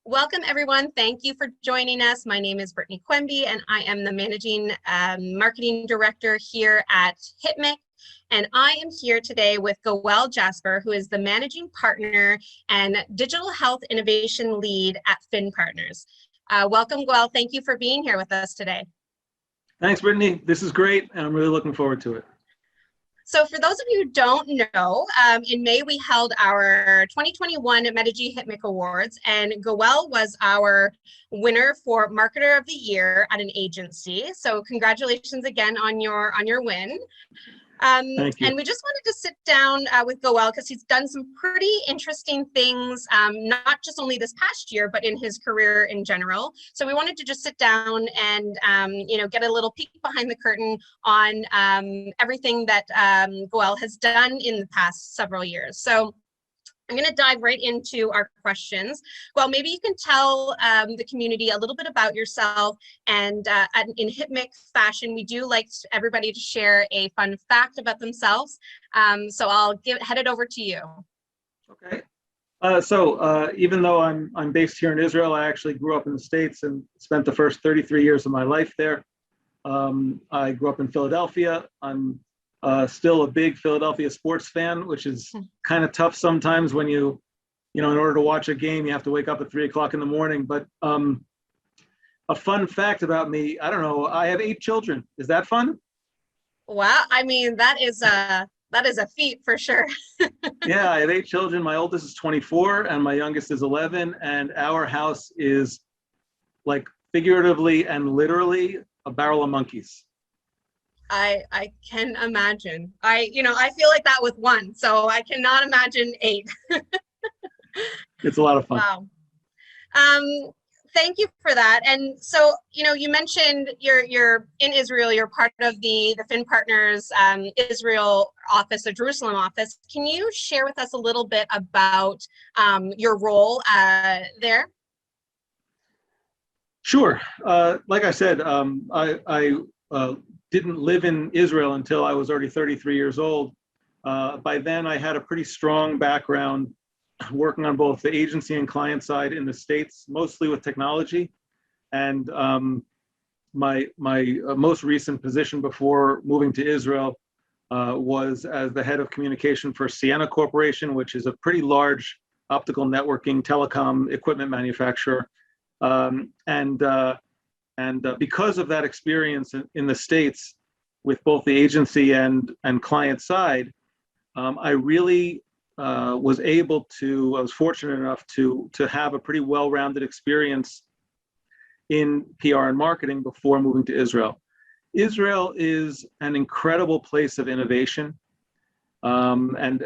Welcome, everyone. Thank you for joining us. My name is Brittany Quemby, and I am the Managing Marketing Director here at HITMC. And I am here today with Goel Jasper, who is the Managing Partner and Digital Health Innovation Lead at Fin Partners. Welcome, Goel. Thank you for being here with us today. Thanks, Brittany. This is great, and I'm really looking forward to it. So for those of you who don't know, in May we held our 2021 Medigy HITMC Awards, and Goel was our winner for Marketer of the Year at an agency. So congratulations again on your win. Thank you. And we just wanted to sit down with Goel because he's done some pretty interesting things, not just only this past year, but in his career in general. So we wanted to just sit down and get a little peek behind the curtain on everything that Goel has done in the past several years. So I'm going to dive right into our questions. Well, maybe you can tell the community a little bit about yourself, and in HITMC fashion, we do like everybody to share a fun fact about themselves. So I'll head it over to you. Okay. Even though I'm based here in Israel, I actually grew up in the States and spent the first 33 years of my life there. I grew up in Philadelphia. I'm still a big Philadelphia sports fan, which is kind of tough sometimes when in order to watch a game, you have to wake up at 3 o'clock in the morning. But a fun fact about me, I don't know, I have 8 children. Is that fun? Wow, I mean, that is a feat for sure. Yeah, I have 8 children. My oldest is 24 and my youngest is 11. And our house is, like, figuratively and literally a barrel of monkeys. I can imagine. I feel like that with 1, so I cannot imagine 8. It's a lot of fun. Wow. Thank you for that. And so, you mentioned you're in Israel. You're part of the Fin Partners Israel office, the Jerusalem office. Can you share with us a little bit about your role there? Sure. Like I said, I didn't live in Israel until I was already 33 years old. By then, I had a pretty strong background working on both the agency and client side in the States, mostly with technology. And my most recent position before moving to Israel was as the head of communication for Ciena Corporation, which is a pretty large optical networking telecom equipment manufacturer. Because of that experience in the States with both the agency and client side, I really was fortunate enough to have a pretty well-rounded experience in PR and marketing before moving to Israel. Israel is an incredible place of innovation. And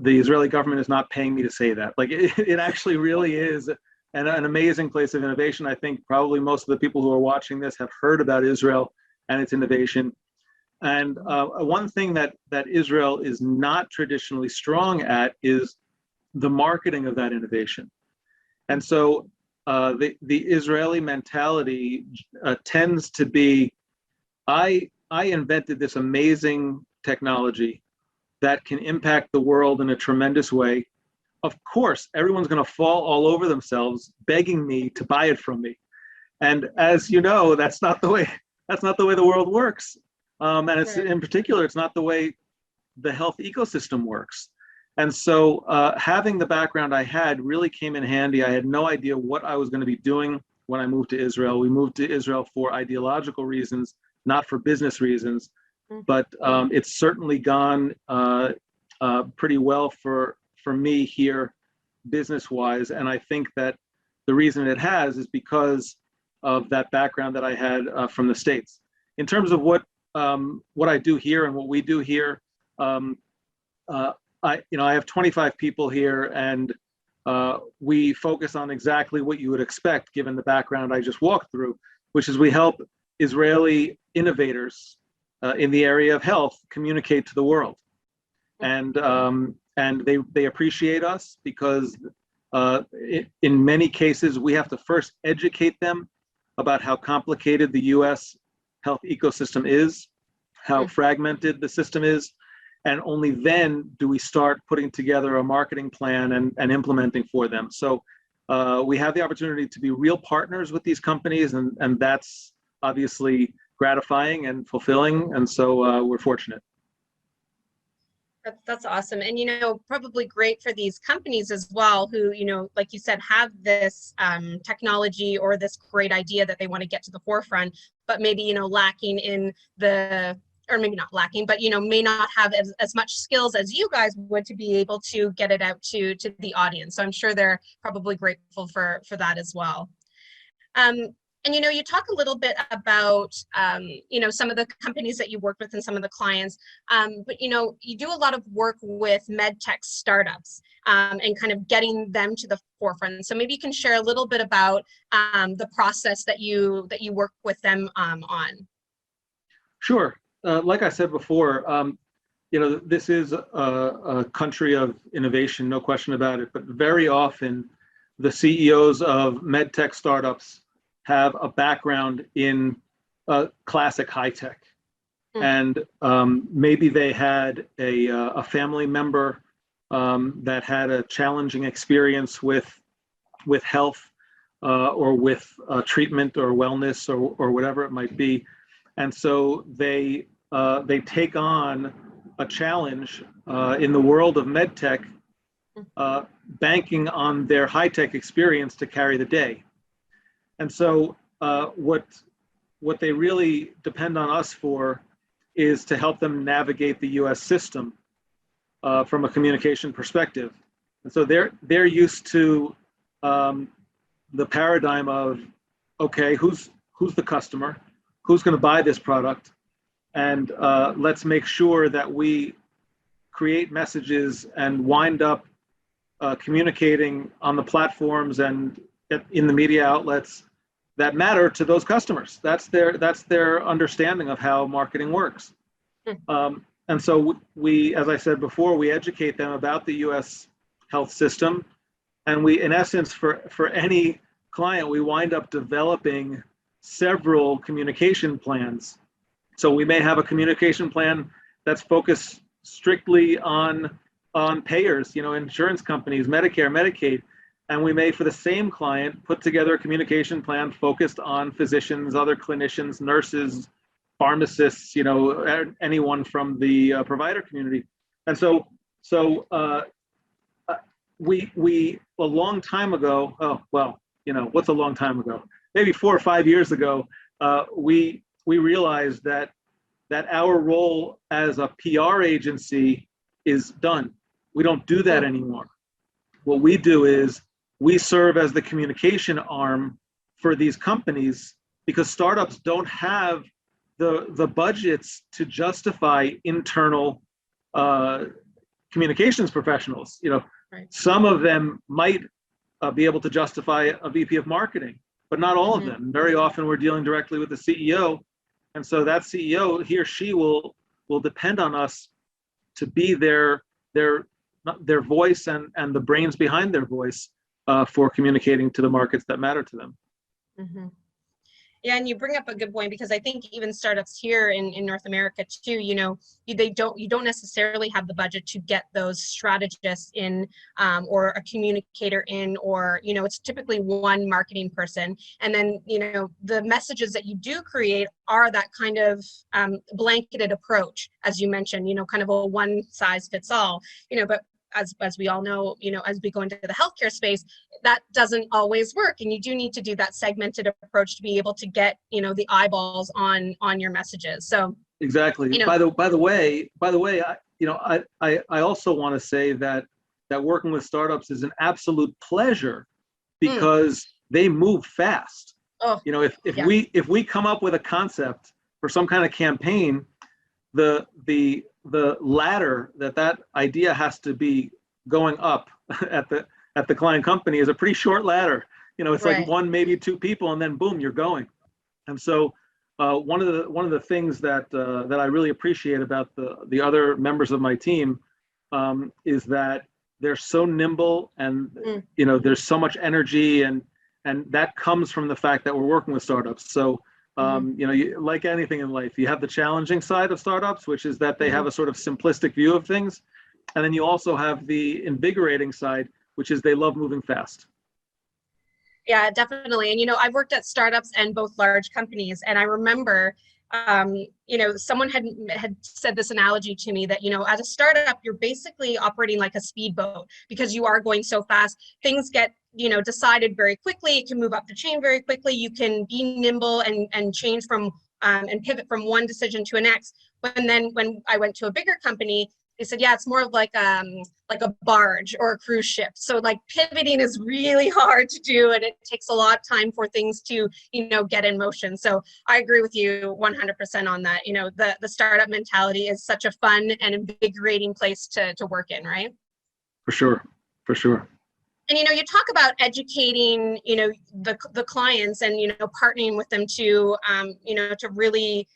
the Israeli government is not paying me to say that. Like it actually really is an amazing place of innovation. I think probably most of the people who are watching this have heard about Israel and its innovation. And one thing that Israel is not traditionally strong at is the marketing of that innovation. And so the Israeli mentality tends to be, I invented this amazing technology that can impact the world in a tremendous way. Of course, everyone's going to fall all over themselves begging me to buy it from me. And as you know, that's not the way the world works. And it's in particular, it's not the way the health ecosystem works. And so having the background I had really came in handy. I had no idea what I was going to be doing when I moved to Israel. We moved to Israel for ideological reasons, not for business reasons. But it's certainly gone pretty well for me here business-wise. And I think that the reason it has is because of that background that I had from the States. In terms of what I do here and what we do here, I have 25 people here, and we focus on exactly what you would expect given the background I just walked through, which is we help Israeli innovators in the area of health communicate to the world. And they appreciate us because in many cases we have to first educate them about how complicated the US health ecosystem is, how fragmented the system is, and only then do we start putting together a marketing plan and implementing for them. So we have the opportunity to be real partners with these companies, and that's obviously gratifying and fulfilling, and so we're fortunate. That's awesome. And, probably great for these companies as well who, like you said, have this technology or this great idea that they want to get to the forefront, but maybe, lacking in or maybe not lacking, but, may not have as much skills as you guys would to be able to get it out to the audience. So I'm sure they're probably grateful for that as well. And, you talk a little bit about, some of the companies that you worked with and some of the clients, but, you do a lot of work with MedTech startups and kind of getting them to the forefront. So maybe you can share a little bit about the process that you work with them on. Sure. Like I said before, this is a country of innovation, no question about it, but very often the CEOs of MedTech startups have a background in classic high tech. And maybe they had a family member that had a challenging experience with health or with treatment or wellness or whatever it might be. And so they take on a challenge in the world of MedTech, banking on their high tech experience to carry the day. And so what they really depend on us for is to help them navigate the US system from a communication perspective. And so they're used to the paradigm of, okay, who's the customer? Who's going to buy this product? And let's make sure that we create messages and wind up communicating on the platforms and in the media outlets that matter to those customers. That's their understanding of how marketing works. And so we, as I said before, we educate them about the US health system. And we, in essence, for any client, we wind up developing several communication plans. So we may have a communication plan that's focused strictly on payers, insurance companies, Medicare, Medicaid. And we may, for the same client, put together a communication plan focused on physicians, other clinicians, nurses, pharmacists, anyone from the provider community. And so we a long time ago, what's a long time ago? Maybe 4 or 5 years ago, we realized that our role as a PR agency is done. We don't do that anymore. What we do is we serve as the communication arm for these companies because startups don't have the budgets to justify internal communications professionals. Right. Some of them might be able to justify a VP of marketing, but not all of them. Very often we're dealing directly with the CEO. And so that CEO, he or she will depend on us to be their voice and the brains behind their voice for communicating to the markets that matter to them. Mm-hmm. Yeah, and you bring up a good point because I think even startups here in North America too, you don't necessarily have the budget to get those strategists in or a communicator in, or it's typically one marketing person, and then the messages that you do create are that kind of blanketed approach, as you mentioned, kind of a one size fits all, but as we all know, as we go into the healthcare space, that doesn't always work. And you do need to do that segmented approach to be able to get, the eyeballs on your messages. So exactly. By the way, I also want to say that working with startups is an absolute pleasure because they move fast. Oh, if we come up with a concept for some kind of campaign, the ladder that idea has to be going up at the client company is a pretty short ladder. It's right. Like one, maybe two people, and then boom, you're going. And so one of the things that I really appreciate about the other members of my team is that they're so nimble and there's so much energy and that comes from the fact that we're working with startups. So Like anything in life, you have the challenging side of startups, which is that they have a sort of simplistic view of things. And then you also have the invigorating side, which is they love moving fast. Yeah, definitely. And, I've worked at startups and both large companies. And I remember, someone had said this analogy to me that, as a startup, you're basically operating like a speedboat because you are going so fast. Things get, decided very quickly. It can move up the chain very quickly. You can be nimble and change from and pivot from one decision to a next. When I went to a bigger company, they said, yeah, it's more of like a barge or a cruise ship. So like pivoting is really hard to do, and it takes a lot of time for things to, get in motion. So I agree with you 100% on that. The startup mentality is such a fun and invigorating place to work in, right? For sure. And, you talk about educating, the clients and, partnering with them to, to really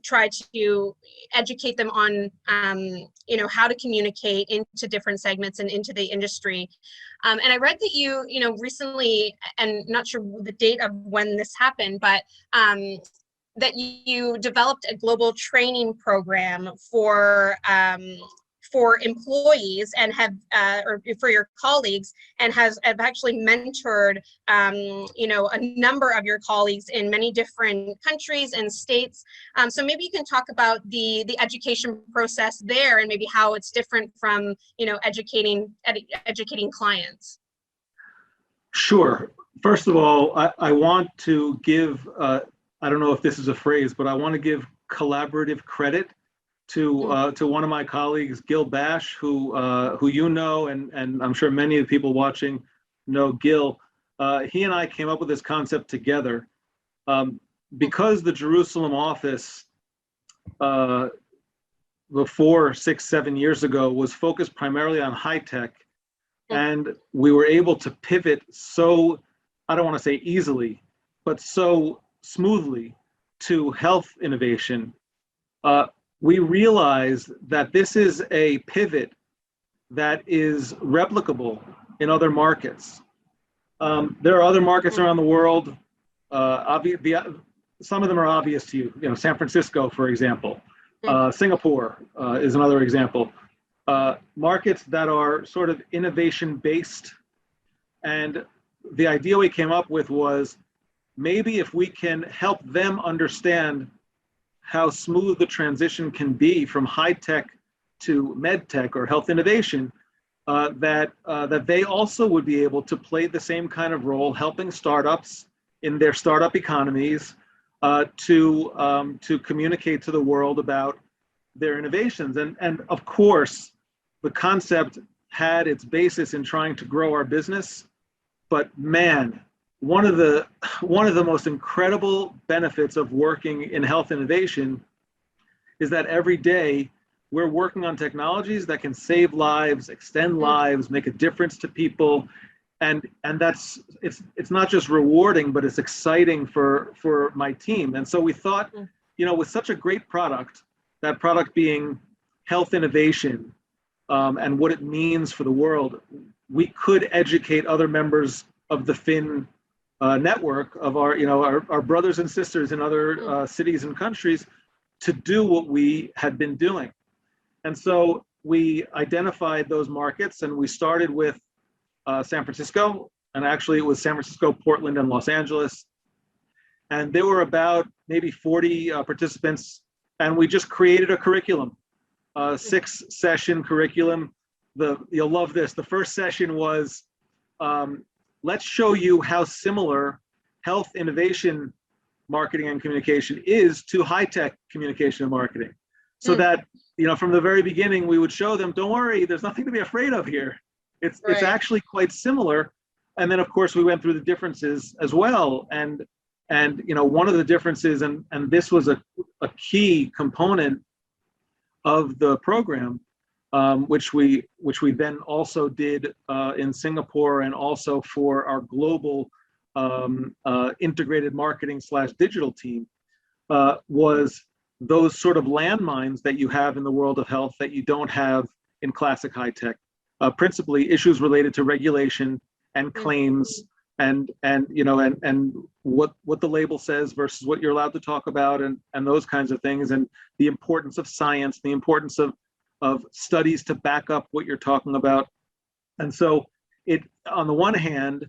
try to educate them on, how to communicate into different segments and into the industry. And I read that you recently, and not sure the date of when this happened, but that you developed a global training program for employees and have, or for your colleagues, and have actually mentored, a number of your colleagues in many different countries and states. So maybe you can talk about the education process there and maybe how it's different from, educating clients. Sure. First of all, I want to give, I don't know if this is a phrase, but I want to give collaborative credit to one of my colleagues, Goel Jasper, who and I'm sure many of the people watching know Gil. He and I came up with this concept together because the Jerusalem office before 6-7 years ago was focused primarily on high tech, and we were able to pivot so, I don't want to say easily, but so smoothly to health innovation. We realize that this is a pivot that is replicable in other markets. There are other markets around the world. Some of them are obvious to you. San Francisco, for example. Singapore is another example. Markets that are sort of innovation-based. And the idea we came up with was maybe if we can help them understand how smooth the transition can be from high tech to MedTech or health innovation, that they also would be able to play the same kind of role, helping startups in their startup economies to communicate to the world about their innovations. And of course, the concept had its basis in trying to grow our business, but man, one of the most incredible benefits of working in health innovation is that every day we're working on technologies that can save lives, extend lives, make a difference to people, and that's it's not just rewarding, but it's exciting for my team. And so we thought, with such a great product, that product being health innovation and what it means for the world, we could educate other members of the Fin network of our brothers and sisters in other cities and countries to do what we had been doing. And so we identified those markets, and we started with San Francisco, and actually it was San Francisco, Portland, and Los Angeles. And there were about maybe 40 participants, and we just created a curriculum, a 6-session curriculum. You'll love this. The first session was, let's show you how similar health innovation marketing and communication is to high-tech communication and marketing. So that, from the very beginning, we would show them, don't worry, there's nothing to be afraid of here. It's actually quite similar. And then, of course, we went through the differences as well. And one of the differences, and this was a key component of the program, which we then also did in Singapore and also for our global integrated marketing / digital team, was those sort of landmines that you have in the world of health that you don't have in classic high tech. Principally issues related to regulation and claims and what the label says versus what you're allowed to talk about, and those kinds of things, and the importance of science, the importance of studies to back up what you're talking about. And so it, on the one hand,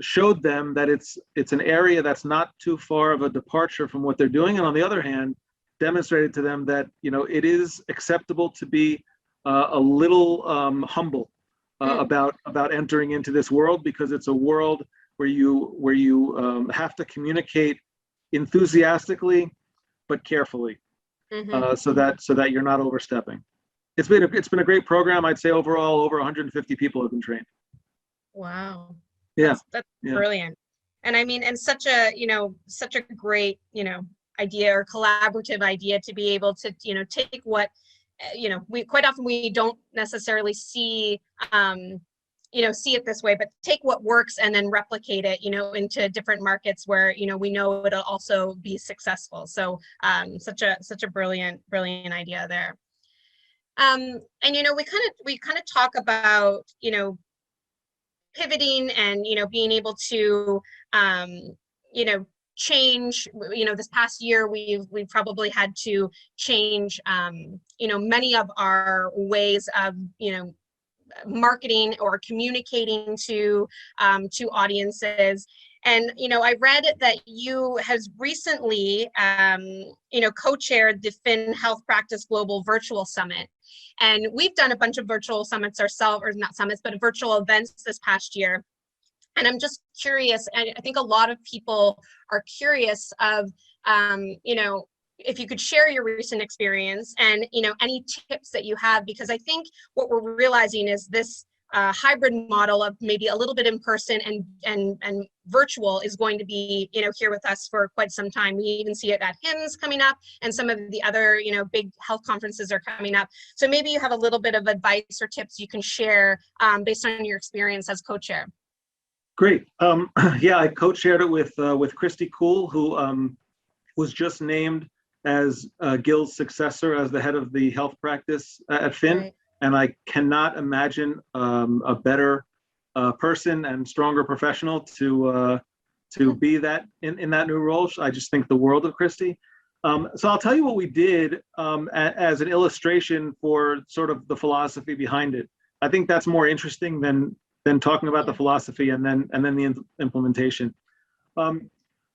showed them that it's an area that's not too far of a departure from what they're doing, and on the other hand, demonstrated to them that it is acceptable to be a little humble about entering into this world, because it's a world where you have to communicate enthusiastically but carefully, so that you're not overstepping. It's been a great program. I'd say overall over 150 people have been trained. Wow. Yeah, that's brilliant. And I mean, and such a great idea, or collaborative idea, to be able to take what we quite often we don't necessarily see see it this way, but take what works and then replicate it into different markets where we know it'll also be successful. So such a brilliant idea there. And we kind of talk about pivoting and being able to change. This past year we've probably had to change many of our ways of marketing or communicating to audiences. And I read that you has recently co-chaired the Finn Health Practice Global Virtual Summit. And we've done a bunch of virtual summits ourselves, or not summits, but virtual events this past year. And I'm just curious, and I think a lot of people are curious of, if you could share your recent experience and, any tips that you have, because I think what we're realizing is this hybrid model of maybe a little bit in person and virtual is going to be, here with us for quite some time. We even see it at HIMSS coming up, and some of the other, big health conferences are coming up. So maybe you have a little bit of advice or tips you can share based on your experience as co-chair. Great. Yeah, I co-chaired it with Christy Kuhl, who was just named as Gil's successor as the head of the health practice at Finn. Right. And I cannot imagine a better person and stronger professional to be that in that new role. I just think the world of Christy. So I'll tell you what we did as an illustration for sort of the philosophy behind it. I think that's more interesting than talking about the philosophy and then the implementation.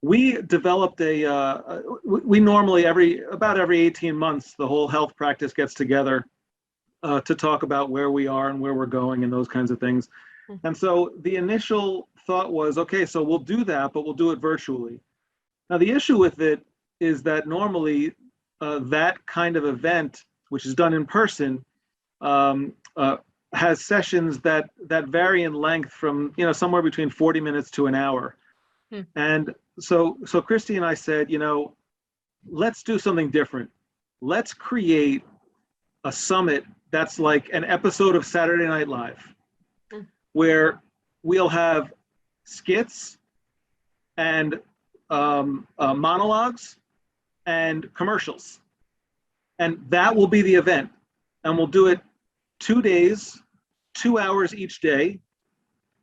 We developed we normally about every 18 months, the whole health practice gets together to talk about where we are and where we're going and those kinds of things. And so the initial thought was, okay, so we'll do that, but we'll do it virtually. Now the issue with it is that normally that kind of event, which is done in person, has sessions that vary in length from somewhere between 40 minutes to an hour. And so Christy and I said, let's do something different. Let's create a summit that's like an episode of Saturday Night Live, where we'll have skits and monologues and commercials, and that will be the event. And we'll do it 2 days, 2 hours each day,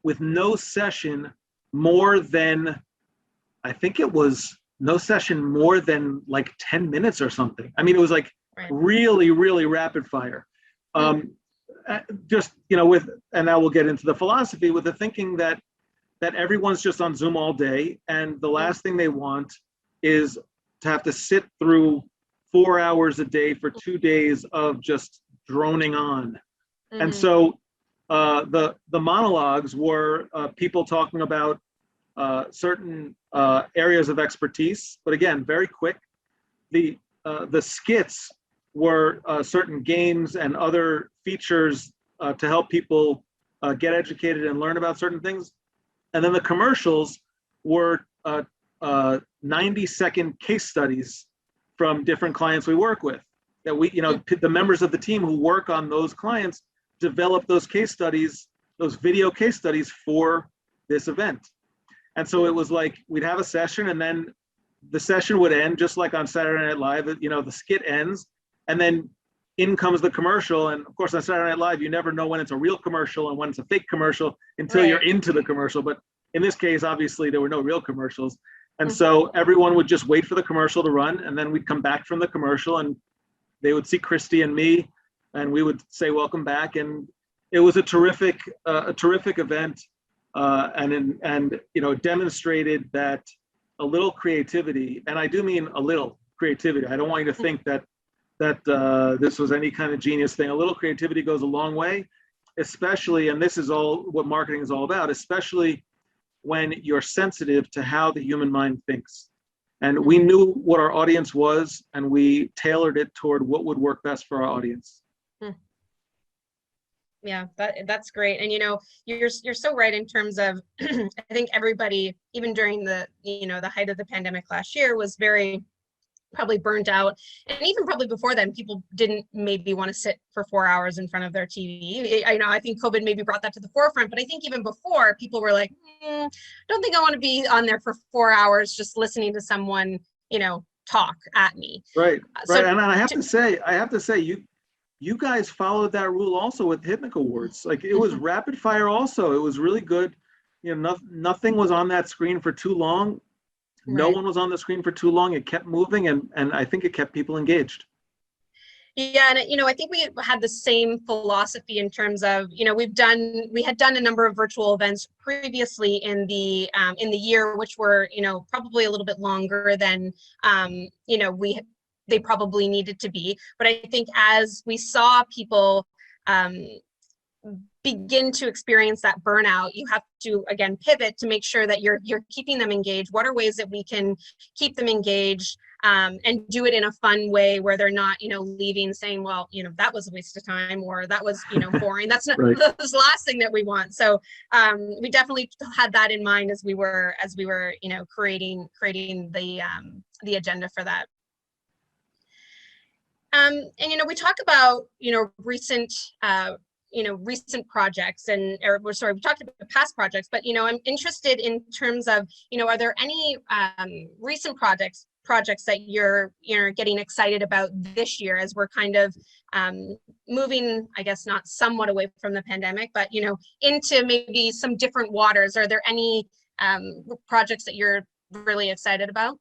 with no session more than, I think it was no session more than like 10 minutes or something. I mean, it was like really, really rapid fire. Just, and now we'll get into the philosophy with the thinking that everyone's just on Zoom all day, and the last thing they want is to have to sit through 4 hours a day for 2 days of just droning on. And so the monologues were people talking about certain areas of expertise, but again, very quick. The skits were certain games and other features to help people get educated and learn about certain things. And then the commercials were 90-second case studies from different clients we work with. That we, the members of the team who work on those clients develop those case studies, those video case studies for this event. And so it was like we'd have a session, and then the session would end just like on Saturday Night Live. The skit ends, and then in comes the commercial. And of course, on Saturday Night Live, you never know when it's a real commercial and when it's a fake commercial until you're into the commercial. But in this case, obviously there were no real commercials. And so everyone would just wait for the commercial to run, and then we'd come back from the commercial and they would see Christy and me, and we would say, welcome back. And it was a terrific event. And demonstrated that a little creativity, and I do mean a little creativity. I don't want you to think that this was any kind of genius thing. A little creativity goes a long way, especially, and this is all what marketing is all about, especially when you're sensitive to how the human mind thinks. And we knew what our audience was, and we tailored it toward what would work best for our audience. Yeah, that's great. And you're so right in terms of I think everybody, even during the the height of the pandemic last year, was very probably burnt out. And even probably before then, people didn't maybe want to sit for 4 hours in front of their TV. I think COVID maybe brought that to the forefront, but I think even before, people were like, don't think I want to be on there for 4 hours just listening to someone, talk at me. Right. And I have to say, you guys followed that rule also with HITMC Awards. Like, it was rapid fire also. It was really good. Nothing was on that screen for too long. Right. No one was on the screen for too long. It kept moving, and I think it kept people engaged. Yeah, and I think we had the same philosophy in terms of we had done a number of virtual events previously in the year, which were probably a little bit longer than they probably needed to be. But I think as we saw people begin to experience that burnout, you have to again pivot to make sure that you're keeping them engaged. What are ways that we can keep them engaged and do it in a fun way where they're not leaving saying, well, that was a waste of time, or that was boring. That's not right. That's the last thing that we want. So we definitely had that in mind as we were creating the agenda for that. And we talk about recent projects we talked about past projects, but I'm interested in terms of are there any recent projects that you're getting excited about this year as we're kind of moving, I guess, not somewhat away from the pandemic, but into maybe some different waters? Are there any projects that you're really excited about?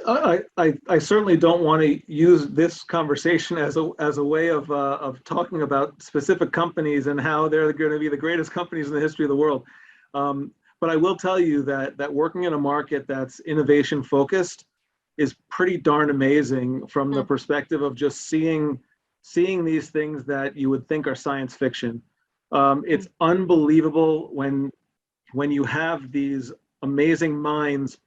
I certainly don't want to use this conversation as a way of talking about specific companies and how they're going to be the greatest companies in the history of the world. But I will tell you that working in a market that's innovation focused is pretty darn amazing from the perspective of just seeing these things that you would think are science fiction. It's unbelievable when you have these amazing minds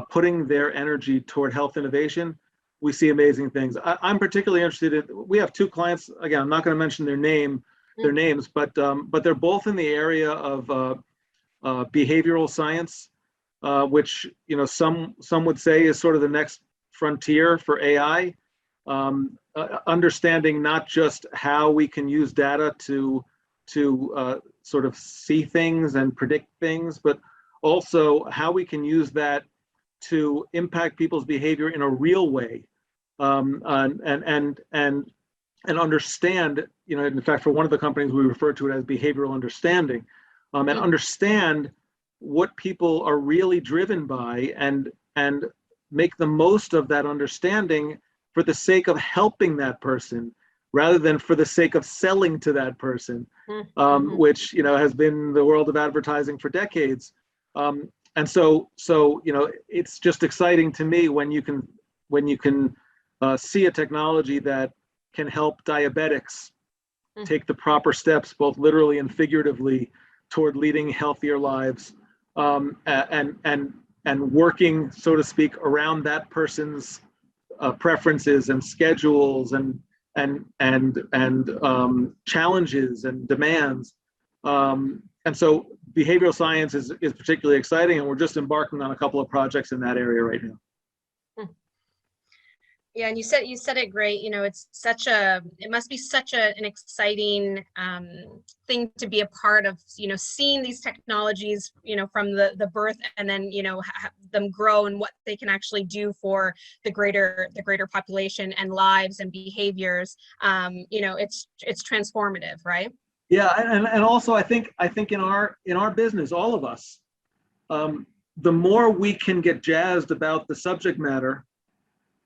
putting their energy toward health innovation. We see amazing things. I'm particularly interested in, we have two clients, again, I'm not going to mention their names, but they're both in the area of behavioral science, which some would say is sort of the next frontier for AI. Understanding not just how we can use data to sort of see things and predict things, but also how we can use that to impact people's behavior in a real way, and understand, in fact, for one of the companies, we refer to it as behavioral understanding, and understand what people are really driven by, and make the most of that understanding for the sake of helping that person, rather than for the sake of selling to that person, which has been the world of advertising for decades. And so it's just exciting to me when you can see a technology that can help diabetics take the proper steps, both literally and figuratively, toward leading healthier lives, and working, so to speak, around that person's preferences and schedules and challenges and demands. And so behavioral science is particularly exciting, and we're just embarking on a couple of projects in that area right now. Yeah, and you said it great. It must be such an exciting thing to be a part of. Seeing these technologies, from the birth, and then have them grow and what they can actually do for the greater population and lives and behaviors. It's transformative, right? Yeah, and also I think in our business, all of us, the more we can get jazzed about the subject matter,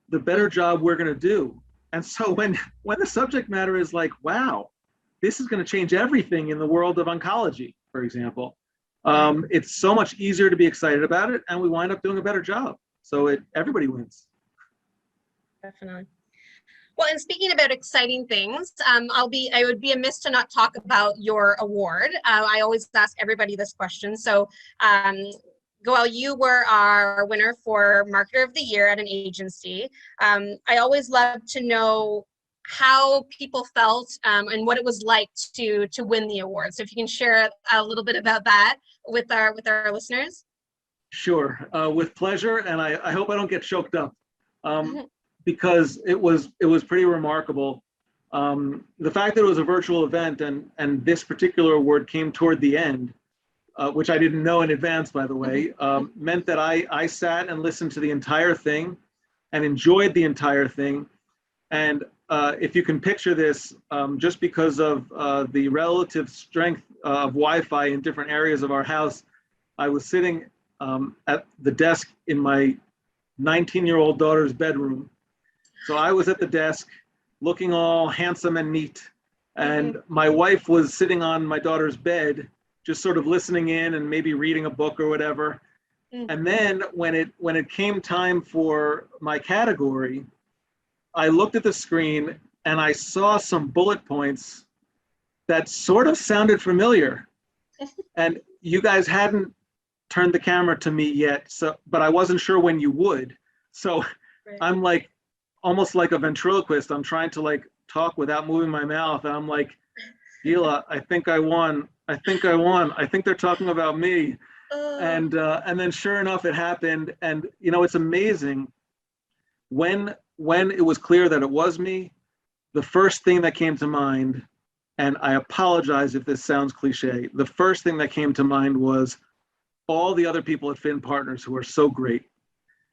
the better job we're going to do. And so when the subject matter is like, wow, this is going to change everything in the world of oncology, for example, it's so much easier to be excited about it, and we wind up doing a better job. So everybody wins. Definitely. Well, and speaking about exciting things, I would be amiss to not talk about your award. I always ask everybody this question. So, Goel, you were our winner for Marketer of the Year at an agency. I always love to know how people felt and what it was like to win the award. So if you can share a little bit about that with our listeners. Sure, with pleasure, and I hope I don't get choked up. Because it was pretty remarkable. The fact that it was a virtual event and this particular award came toward the end, which I didn't know in advance, by the way, meant that I sat and listened to the entire thing and enjoyed the entire thing. And if you can picture this, just because of the relative strength of Wi-Fi in different areas of our house, I was sitting at the desk in my 19-year-old daughter's bedroom. So I was at the desk looking all handsome and neat. And my wife was sitting on my daughter's bed, just sort of listening in and maybe reading a book or whatever. And then when it came time for my category, I looked at the screen and I saw some bullet points that sort of sounded familiar. And you guys hadn't turned the camera to me yet, but I wasn't sure when you would. So I'm like, almost like a ventriloquist. I'm trying to like talk without moving my mouth. And I'm like, Gila, I think I won. I think they're talking about me. And then sure enough, it happened. And it's amazing when it was clear that it was me, the first thing that came to mind, and I apologize if this sounds cliche, the first thing that came to mind was all the other people at Finn Partners who are so great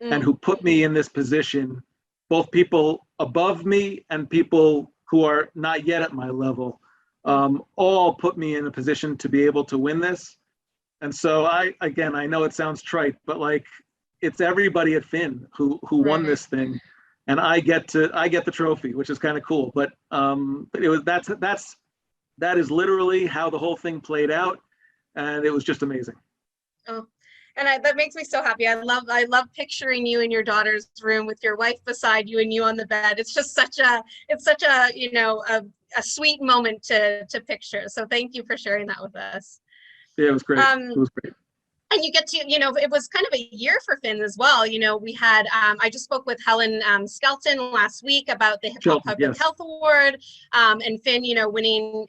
and who put me in this position, both people above me and people who are not yet at my level, all put me in a position to be able to win this. And so I know it sounds trite, but like it's everybody at Finn who won this thing, and I get the trophy, which is kind of cool. But that is literally how the whole thing played out, and it was just amazing. Oh. And that makes me so happy. I love picturing you in your daughter's room with your wife beside you and you on the bed. It's just such a sweet moment to picture. So thank you for sharing that with us. Yeah, it was great. It was great. And you get to, it was kind of a year for Finn as well. We had, I just spoke with Helen Skelton last week about the Hip Hop Public Health Award, and Finn, winning,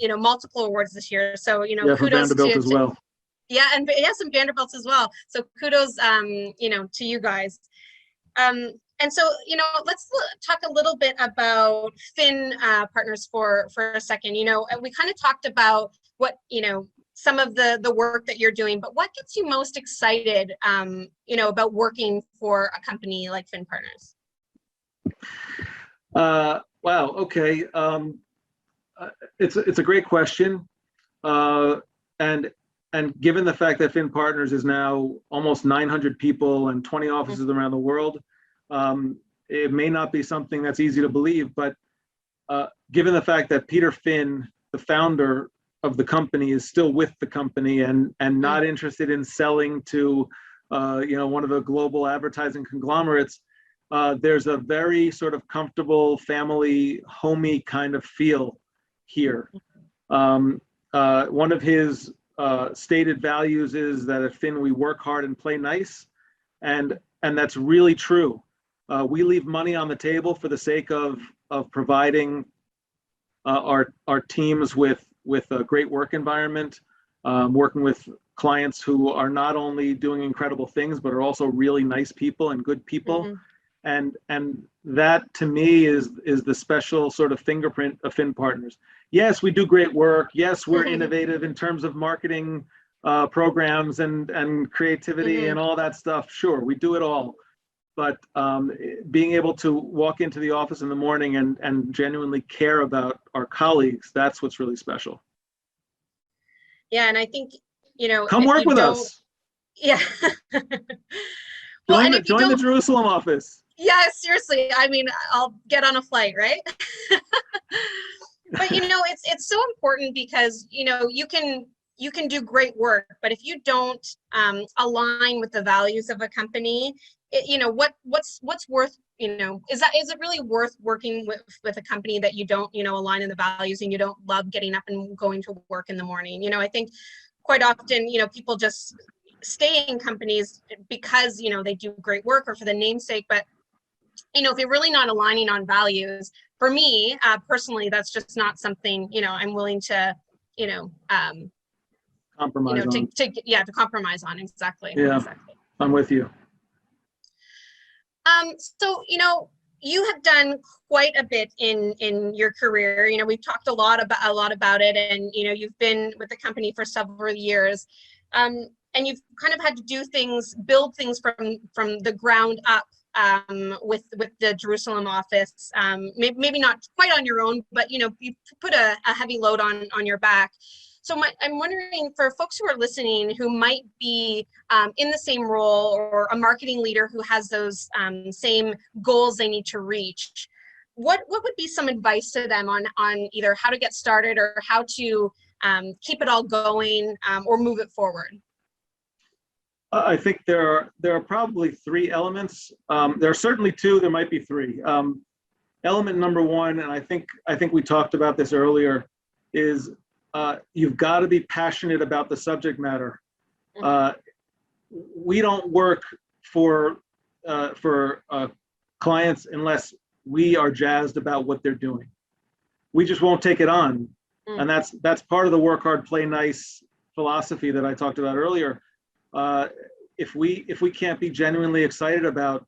multiple awards this year. So, kudos Vanderbilt as well. Yeah, and some Vanderbilts as well. So kudos, to you guys. And so, let's talk a little bit about Finn Partners for a second. We kind of talked about what, some of the work that you're doing, but what gets you most excited, about working for a company like Finn Partners? Wow. Okay. It's a great question. And given the fact that Finn Partners is now almost 900 people and 20 offices around the world, it may not be something that's easy to believe, but given the fact that Peter Finn, the founder of the company, is still with the company and not interested in selling to one of the global advertising conglomerates, there's a very sort of comfortable, family, homey kind of feel here. One of his stated values is that at Finn we work hard and play nice, and that's really true. We leave money on the table for the sake of providing our teams with a great work environment, working with clients who are not only doing incredible things but are also really nice people and good people, and that to me is the special sort of fingerprint of Finn Partners. Yes, we do great work. Yes, we're innovative in terms of marketing programs and creativity and all that stuff. Sure, we do it all. But being able to walk into the office in the morning and genuinely care about our colleagues, that's what's really special. Yeah, and I think, Come if work you with don't, us. yeah. Well, and if you Join the don't, Jerusalem office. yeah, seriously, I mean, I'll get on a flight, right? But it's so important because you can do great work, but if you don't align with the values of a company, what's worth, is it really worth working with a company that you don't align in the values, and you don't love getting up and going to work in the morning? I think quite often people just stay in companies because they do great work or for the namesake, but if you're really not aligning on values, for me personally, that's just not something I'm willing to Compromise on. to compromise on. Exactly. Yeah, exactly. I'm with you. So you have done quite a bit in your career. We've talked a lot about it, and you've been with the company for several years, and you've kind of had to build things from the ground up, with the Jerusalem office. Maybe not quite on your own, but you put a heavy load on your back. So I'm wondering, for folks who are listening who might be in the same role, or a marketing leader who has those same goals they need to reach, what would be some advice to them on either how to get started, or how to keep it all going, or move it forward? I think there are probably three elements. There are certainly two. There might be three. Element number one, and I think we talked about this earlier, is you've got to be passionate about the subject matter. We don't work for clients unless we are jazzed about what they're doing. We just won't take it on, and that's part of the work hard, play nice philosophy that I talked about earlier. If we can't be genuinely excited about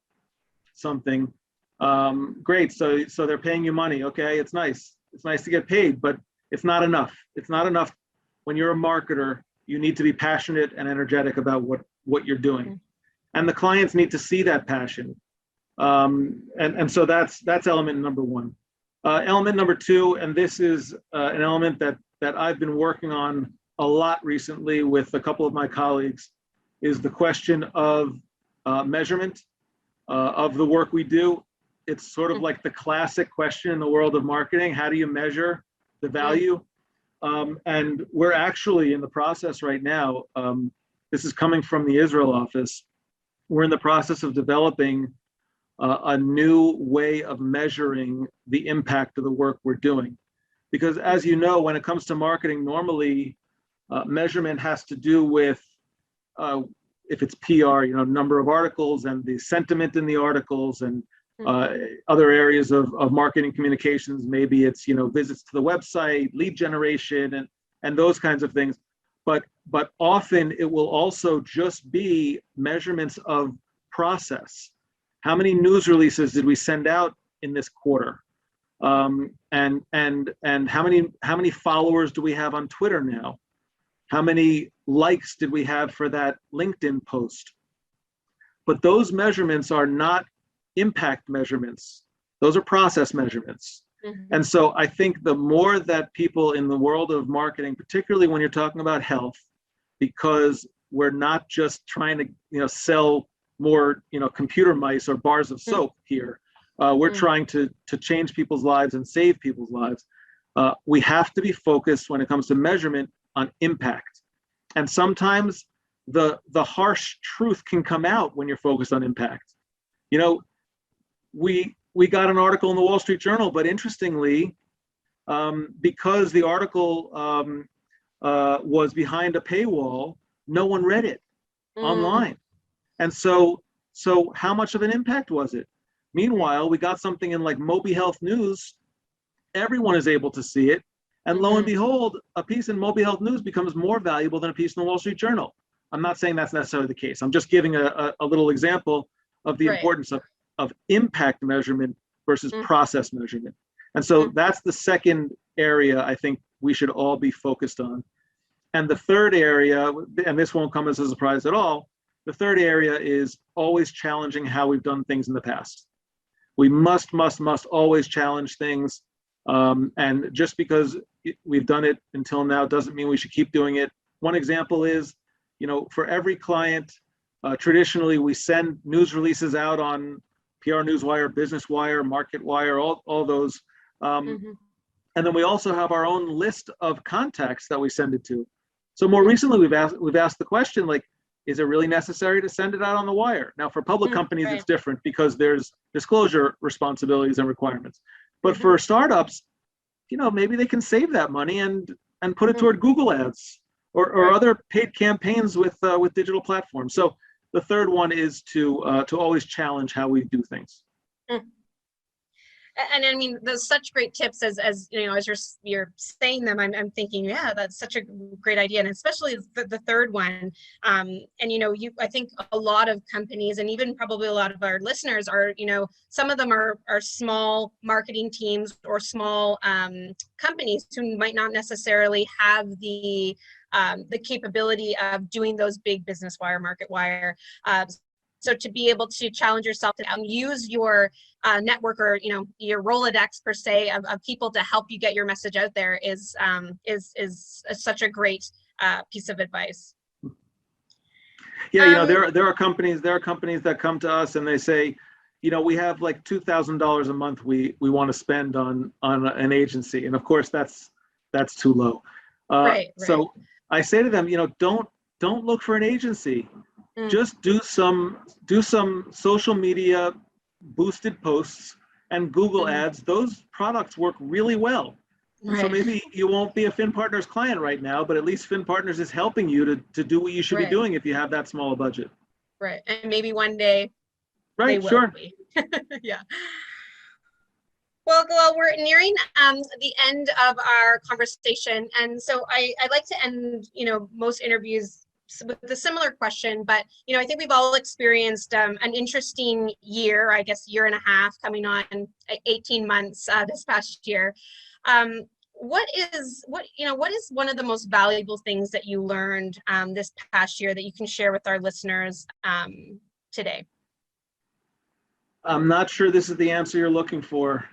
something, great. So they're paying you money. Okay, it's nice. It's nice to get paid, but it's not enough. It's not enough. When you're a marketer, you need to be passionate and energetic about what you're doing, and the clients need to see that passion. And so that's element number one. Element number two, and this is an element that I've been working on a lot recently with a couple of my colleagues, is the question of measurement of the work we do. It's sort of like the classic question in the world of marketing: how do you measure the value? And we're actually in the process right now. This is coming from the Israel office. We're in the process of developing a new way of measuring the impact of the work we're doing. Because as you know, when it comes to marketing, normally measurement has to do with, if it's PR, number of articles and the sentiment in the articles, and other areas of marketing communications. Maybe it's, visits to the website, lead generation, and those kinds of things. But often it will also just be measurements of process. How many news releases did we send out in this quarter? And how many followers do we have on Twitter now? How many likes did we have for that LinkedIn post? But those measurements are not impact measurements. Those are process measurements. And so I think the more that people in the world of marketing, particularly when you're talking about health, because we're not just trying to sell more computer mice or bars of soap here, we're trying to change people's lives and save people's lives. We have to be focused when it comes to measurement on impact. And sometimes the harsh truth can come out when you're focused on impact. We got an article in the Wall Street Journal, but interestingly, because the article was behind a paywall, no one read it online. And so how much of an impact was it? Meanwhile, we got something in like Moby Health News, everyone is able to see it. And lo and behold, a piece in Moby Health News becomes more valuable than a piece in the Wall Street Journal. I'm not saying that's necessarily the case. I'm just giving a little example of the importance of impact measurement versus process measurement. And so that's the second area I think we should all be focused on. And the third area, and this won't come as a surprise at all, the third area is always challenging how we've done things in the past. We must always challenge things. And just because we've done it until now doesn't mean we should keep doing it. One example is, for every client, traditionally we send news releases out on PR Newswire, Business Wire, Market Wire, all those. And then we also have our own list of contacts that we send it to. So more recently, we've asked the question, like, is it really necessary to send it out on the wire? Now, for public companies, it's different because there's disclosure responsibilities and requirements. But for startups, maybe they can save that money and put it toward Google ads or other paid campaigns with digital platforms. So the third one is to always challenge how we do things. And I mean, those such great tips as you're saying them, I'm thinking, yeah, that's such a great idea. And especially the third one. I think a lot of companies, and even probably a lot of our listeners are, some of them are small marketing teams or small companies who might not necessarily have the capability of doing those big business wire, market wire. So to be able to challenge yourself to use your network or your Rolodex per se of people to help you get your message out there is such a great piece of advice. Yeah, there are companies that come to us and they say, we have like $2,000 a month we want to spend on an agency, and of course that's too low. Right. So I say to them, don't look for an agency. Just do some social media boosted posts and Google ads. Those products work really well. So maybe you won't be a Fin Partners client right now, but at least Fin Partners is helping you to do what you should be doing if you have that small budget. Right. And maybe one day they will be. Yeah. Well, Goel, we're nearing the end of our conversation. And so I like to end, most interviews with a similar question, but I think we've all experienced an interesting year, I guess year and a half, coming on 18 months this past year. What is one of the most valuable things that you learned this past year that you can share with our listeners today? I'm not sure this is the answer you're looking for,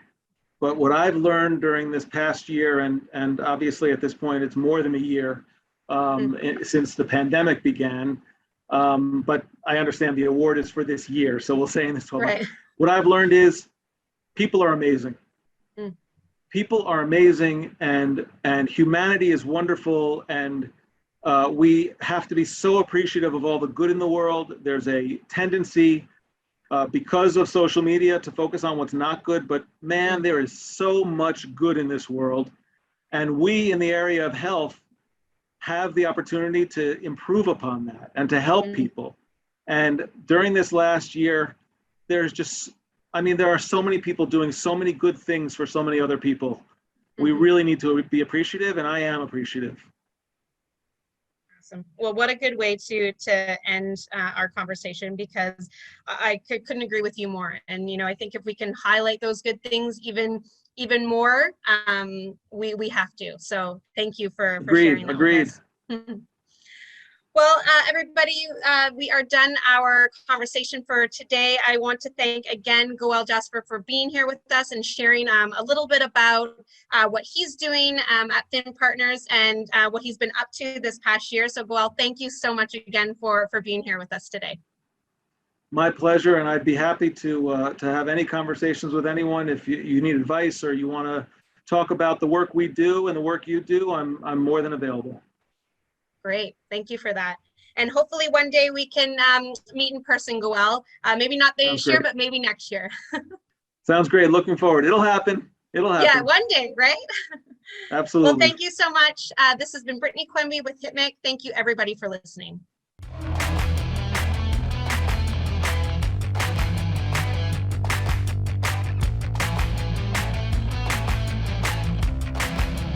but what I've learned during this past year, and obviously at this point it's more than a year, since the pandemic began, but I understand the award is for this year, so we'll say in this 12 months. What I've learned is people are amazing. People are amazing, and humanity is wonderful, and we have to be so appreciative of all the good in the world. There's a tendency because of social media to focus on what's not good, but man, there is so much good in this world, and we in the area of health have the opportunity to improve upon that and to help people. And during this last year, there are so many people doing so many good things for so many other people. We really need to be appreciative, and I am appreciative. Awesome. Well, what a good way to end our conversation, because I couldn't agree with you more. And, I think if we can highlight those good things even more, we have to. So thank you for sharing that. Agreed. With us. Well, everybody, we are done our conversation for today. I want to thank again Goel Jasper for being here with us and sharing a little bit about what he's doing at Fin Partners and what he's been up to this past year. So Goel, thank you so much again for being here with us today. My pleasure, and I'd be happy to have any conversations with anyone. If you need advice or you want to talk about the work we do and the work you do, I'm more than available. Great, thank you for that. And hopefully one day we can meet in person, Goel. Maybe not this year, but maybe next year. Sounds great. Looking forward. It'll happen. Yeah, one day, right? Absolutely. Well, thank you so much. This has been Brittany Quimby with HITMC. Thank you, everybody, for listening.